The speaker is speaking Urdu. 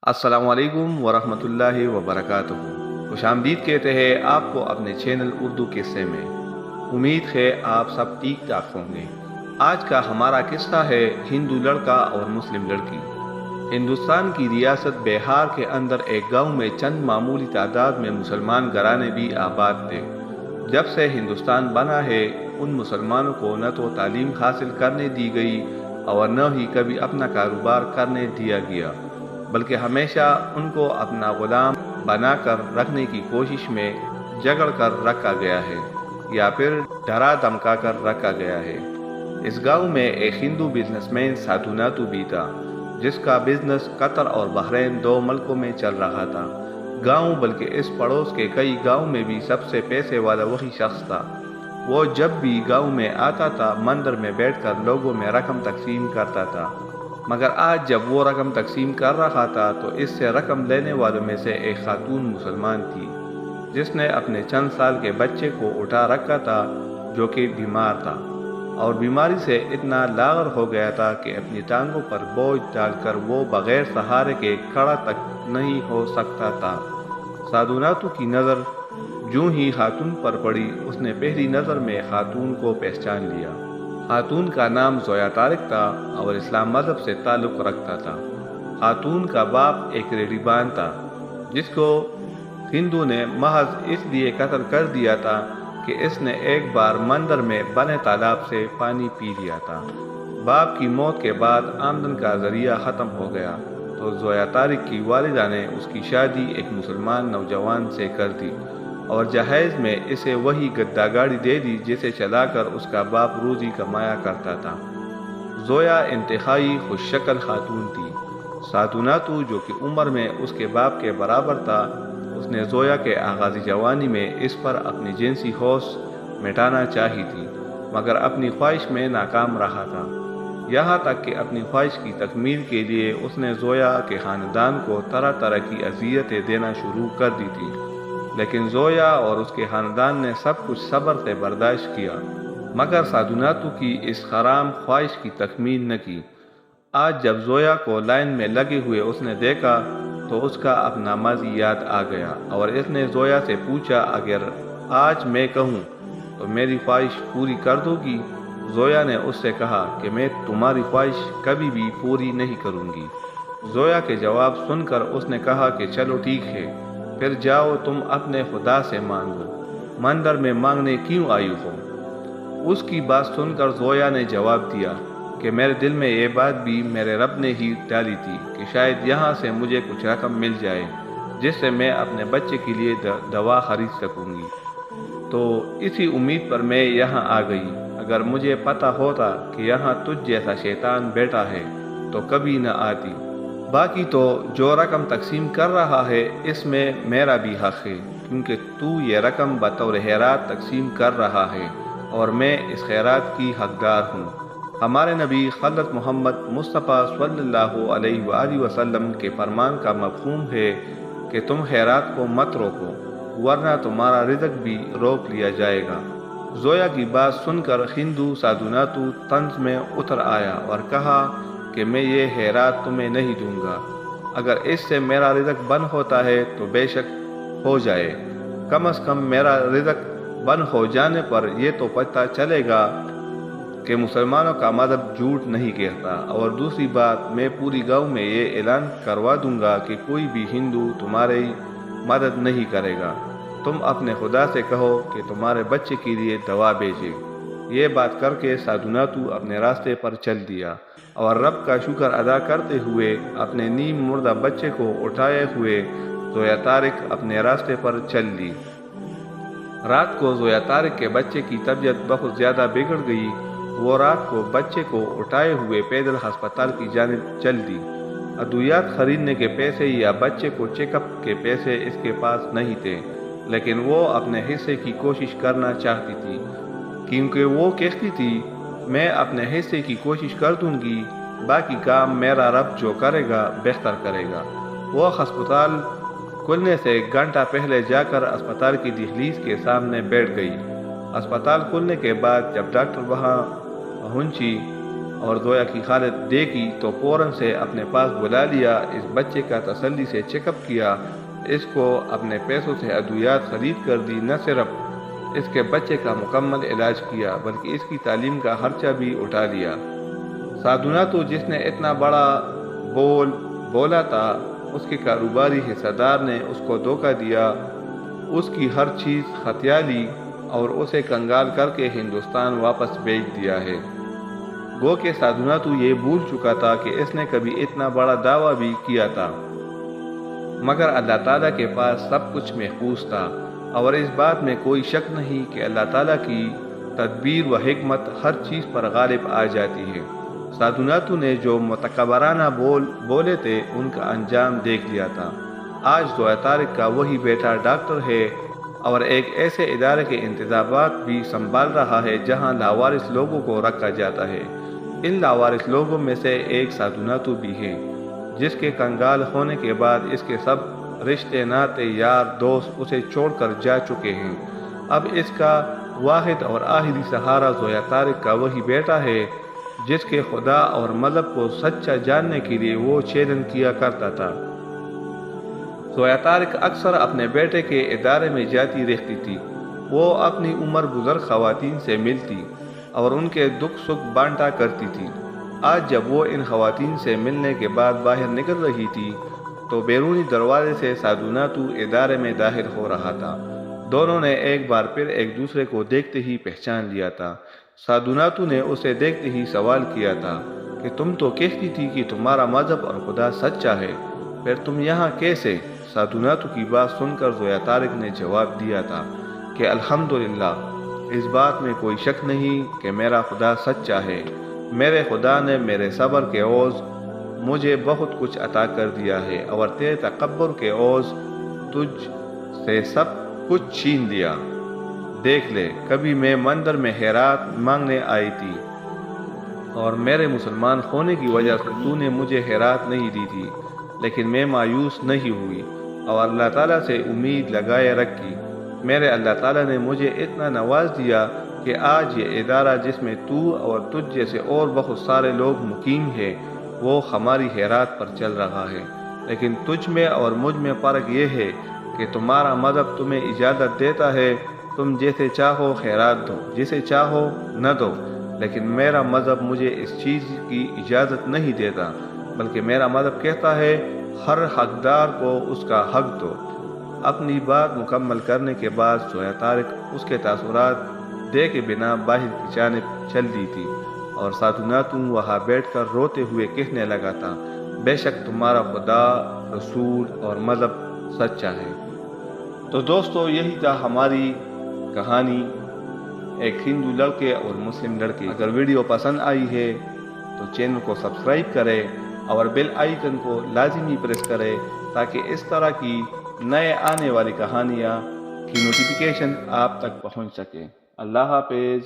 السلام علیکم ورحمۃ اللہ وبرکاتہ۔ خوش آمدید کہتے ہیں آپ کو اپنے چینل اردو قصے میں۔ امید ہے آپ سب ٹھیک ٹھاک ہوں گے۔ آج کا ہمارا قصہ ہے ہندو لڑکا اور مسلم لڑکی۔ ہندوستان کی ریاست بہار کے اندر ایک گاؤں میں چند معمولی تعداد میں مسلمان گھرانے بھی آباد تھے۔ جب سے ہندوستان بنا ہے ان مسلمانوں کو نہ تو تعلیم حاصل کرنے دی گئی اور نہ ہی کبھی اپنا کاروبار کرنے دیا گیا، بلکہ ہمیشہ ان کو اپنا غلام بنا کر رکھنے کی کوشش میں جگڑ کر رکھا گیا ہے یا پھر ڈرا دھمکا کر رکھا گیا ہے۔ اس گاؤں میں ایک ہندو بزنس مین سادھوناتو بھی تھا، جس کا بزنس قطر اور بحرین دو ملکوں میں چل رہا تھا۔ گاؤں بلکہ اس پڑوس کے کئی گاؤں میں بھی سب سے پیسے والا وہی شخص تھا۔ وہ جب بھی گاؤں میں آتا تھا مندر میں بیٹھ کر لوگوں میں رقم تقسیم کرتا تھا، مگر آج جب وہ رقم تقسیم کر رہا تھا تو اس سے رقم لینے والوں میں سے ایک خاتون مسلمان تھی، جس نے اپنے چند سال کے بچے کو اٹھا رکھا تھا جو کہ بیمار تھا، اور بیماری سے اتنا لاغر ہو گیا تھا کہ اپنی ٹانگوں پر بوجھ ڈال کر وہ بغیر سہارے کے کھڑا تک نہیں ہو سکتا تھا۔ سادھوناتو کی نظر جوں ہی خاتون پر پڑی، اس نے پہلی نظر میں خاتون کو پہچان لیا۔ خاتون کا نام زویا طارق تھا اور اسلام مذہب سے تعلق رکھتا تھا۔ خاتون کا باپ ایک ریڈیبان تھا، جس کو ہندو نے محض اس لیے قتل کر دیا تھا کہ اس نے ایک بار مندر میں بنے تالاب سے پانی پی لیا تھا۔ باپ کی موت کے بعد آمدن کا ذریعہ ختم ہو گیا تو زویا طارق کی والدہ نے اس کی شادی ایک مسلمان نوجوان سے کر دی اور جہیز میں اسے وہی گدا گاڑی دے دی جسے چلا کر اس کا باپ روزی کمایا کرتا تھا۔ زویا انتہائی خوش شکل خاتون تھی۔ سادھوناتو جو کہ عمر میں اس کے باپ کے برابر تھا، اس نے زویا کے آغازی جوانی میں اس پر اپنی جنسی ہوش مٹانا چاہی تھی، مگر اپنی خواہش میں ناکام رہا تھا۔ یہاں تک کہ اپنی خواہش کی تکمیل کے لیے اس نے زویا کے خاندان کو طرح طرح کی اذیتیں دینا شروع کر دی تھی، لیکن زویا اور اس کے خاندان نے سب کچھ صبر سے برداشت کیا، مگر سادھوناتو کی اس حرام خواہش کی تکمیل نہ کی۔ آج جب زویا کو لائن میں لگے ہوئے اس نے دیکھا تو اس کا اپنا ماضی یاد آ گیا اور اس نے زویا سے پوچھا، اگر آج میں کہوں تو میری خواہش پوری کر دو گی؟ زویا نے اس سے کہا کہ میں تمہاری خواہش کبھی بھی پوری نہیں کروں گی۔ زویا کے جواب سن کر اس نے کہا کہ چلو ٹھیک ہے، پھر جاؤ تم اپنے خدا سے مانگو، مندر میں مانگنے کیوں آئی ہو؟ اس کی بات سن کر زویا نے جواب دیا کہ میرے دل میں یہ بات بھی میرے رب نے ہی ڈالی تھی کہ شاید یہاں سے مجھے کچھ رقم مل جائے جس سے میں اپنے بچے کے لیے دوا خرید سکوں گی، تو اسی امید پر میں یہاں آ گئی۔ اگر مجھے پتہ ہوتا کہ یہاں تجھ جیسا شیطان بیٹھا ہے تو کبھی نہ آتی۔ باقی تو جو رقم تقسیم کر رہا ہے اس میں میرا بھی حق ہے، کیونکہ تو یہ رقم بطور خیرات تقسیم کر رہا ہے اور میں اس خیرات کی حقدار ہوں۔ ہمارے نبی حضرت محمد مصطفیٰ صلی اللہ علیہ وآلہ وسلم کے فرمان کا مفہوم ہے کہ تم خیرات کو مت روکو، ورنہ تمہارا رزق بھی روک لیا جائے گا۔ زویا کی بات سن کر ہندو سادھوناتو طنز میں اتر آیا اور کہا کہ میں یہ خیرات تمہیں نہیں دوں گا، اگر اس سے میرا رزق بند ہوتا ہے تو بے شک ہو جائے، کم از کم میرا رزق بند ہو جانے پر یہ تو پتہ چلے گا کہ مسلمانوں کا مذہب جھوٹ نہیں کہتا، اور دوسری بات میں پوری گاؤں میں یہ اعلان کروا دوں گا کہ کوئی بھی ہندو تمہاری مدد نہیں کرے گا، تم اپنے خدا سے کہو کہ تمہارے بچے کے لیے دوا بھیجے۔ یہ بات کر کے سادھوناتو اپنے راستے پر چل دیا اور رب کا شکر ادا کرتے ہوئے اپنے نیم مردہ بچے کو اٹھائے ہوئے زویا طارق اپنے راستے پر چل دی۔ رات کو زویا طارق کے بچے کی طبیعت بہت زیادہ بگڑ گئی۔ وہ رات کو بچے کو اٹھائے ہوئے پیدل ہسپتال کی جانب چل دی۔ ادویات خریدنے کے پیسے یا بچے کو چیک اپ کے پیسے اس کے پاس نہیں تھے، لیکن وہ اپنے حصے کی کوشش کرنا چاہتی تھی، کیونکہ وہ کہتی تھی میں اپنے حصے کی کوشش کر دوں گی، باقی کام میرا رب جو کرے گا بہتر کرے گا۔ وہ ہسپتال کھلنے سے ایک گھنٹہ پہلے جا کر اسپتال کی دہلیز کے سامنے بیٹھ گئی۔ اسپتال کھلنے کے بعد جب ڈاکٹر وہاں پہنچی اور گویا کی خالد دیکھی تو فوراً سے اپنے پاس بلا لیا، اس بچے کا تسلی سے چیک اپ کیا، اس کو اپنے پیسوں سے ادویات خرید کر دی، نہ صرف اس کے بچے کا مکمل علاج کیا بلکہ اس کی تعلیم کا خرچہ بھی اٹھا لیا۔ سادھوناتو جس نے اتنا بڑا بولا تھا، اس کے کاروباری حصہ دار نے اس کو دھوکہ دیا، اس کی ہر چیز ہتھیا لی اور اسے کنگال کر کے ہندوستان واپس بھیج دیا ہے۔ گو کہ سادھوناتو یہ بھول چکا تھا کہ اس نے کبھی اتنا بڑا دعویٰ بھی کیا تھا، مگر اللہ تعالیٰ کے پاس سب کچھ محفوظ تھا، اور اس بات میں کوئی شک نہیں کہ اللہ تعالیٰ کی تدبیر و حکمت ہر چیز پر غالب آ جاتی ہے۔ سادھوناتو نے جو متکبرانہ بولے تھے ان کا انجام دیکھ لیا تھا۔ آج زویا طارق کا وہی بیٹا ڈاکٹر ہے اور ایک ایسے ادارے کے انتظامات بھی سنبھال رہا ہے جہاں لاوارث لوگوں کو رکھا جاتا ہے۔ ان لاوارث لوگوں میں سے ایک سادھوناتو بھی ہے، جس کے کنگال ہونے کے بعد اس کے سب رشتے ناتے یار دوست اسے چھوڑ کر جا چکے ہیں۔ اب اس کا واحد اور آخری سہارا زویا طارق کا وہی بیٹا ہے جس کے خدا اور مذہب کو سچا جاننے کے لیے وہ چیلنج کیا کرتا تھا۔ زویا طارق اکثر اپنے بیٹے کے ادارے میں جاتی رہتی تھی۔ وہ اپنی عمر بزرگ خواتین سے ملتی اور ان کے دکھ سکھ بانٹا کرتی تھی۔ آج جب وہ ان خواتین سے ملنے کے بعد باہر نکل رہی تھی تو بیرونی دروازے سے سادھوناتو ادارے میں داخل ہو رہا تھا۔ دونوں نے ایک بار پھر ایک دوسرے کو دیکھتے ہی پہچان لیا تھا۔ سادھوناتو نے اسے دیکھتے ہی سوال کیا تھا کہ تم تو کہتی تھی کہ تمہارا مذہب اور خدا سچا ہے، پھر تم یہاں کیسے؟ سادھوناتو کی بات سن کر زویا طارق نے جواب دیا تھا کہ الحمدللہ، اس بات میں کوئی شک نہیں کہ میرا خدا سچا ہے۔ میرے خدا نے میرے صبر کے عوض مجھے بہت کچھ عطا کر دیا ہے اور تیرے تکبر کے عوض تجھ سے سب کچھ چھین لیا۔ دیکھ لے، کبھی میں مندر میں خیرات مانگنے آئی تھی اور میرے مسلمان ہونے کی وجہ سے تو نے مجھے خیرات نہیں دی تھی، لیکن میں مایوس نہیں ہوئی اور اللہ تعالیٰ سے امید لگائے رکھی۔ میرے اللہ تعالیٰ نے مجھے اتنا نواز دیا کہ آج یہ ادارہ جس میں تو اور تجھ جیسے اور بہت سارے لوگ مقیم ہیں وہ ہماری خیرات پر چل رہا ہے۔ لیکن تجھ میں اور مجھ میں فرق یہ ہے کہ تمہارا مذہب تمہیں اجازت دیتا ہے تم جیسے چاہو خیرات دو، جسے چاہو نہ دو، لیکن میرا مذہب مجھے اس چیز کی اجازت نہیں دیتا، بلکہ میرا مذہب کہتا ہے ہر حقدار کو اس کا حق دو۔ اپنی بات مکمل کرنے کے بعد زویا طارق اس کے تاثرات دے کے بنا باہر کی جانب چل دی تھی اور سادھوناتو وہاں بیٹھ کر روتے ہوئے کہنے لگا تھا، بے شک تمہارا خدا، رسول اور مذہب سچا ہے۔ تو دوستو، یہی تھا ہماری کہانی، ایک ہندو لڑکے اور مسلم لڑکے۔ اگر ویڈیو پسند آئی ہے تو چینل کو سبسکرائب کرے اور بیل آئیکن کو لازمی پریس کرے تاکہ اس طرح کی نئے آنے والی کہانیاں کی نوٹیفیکیشن آپ تک پہنچ سکے۔ اللہ حافظ۔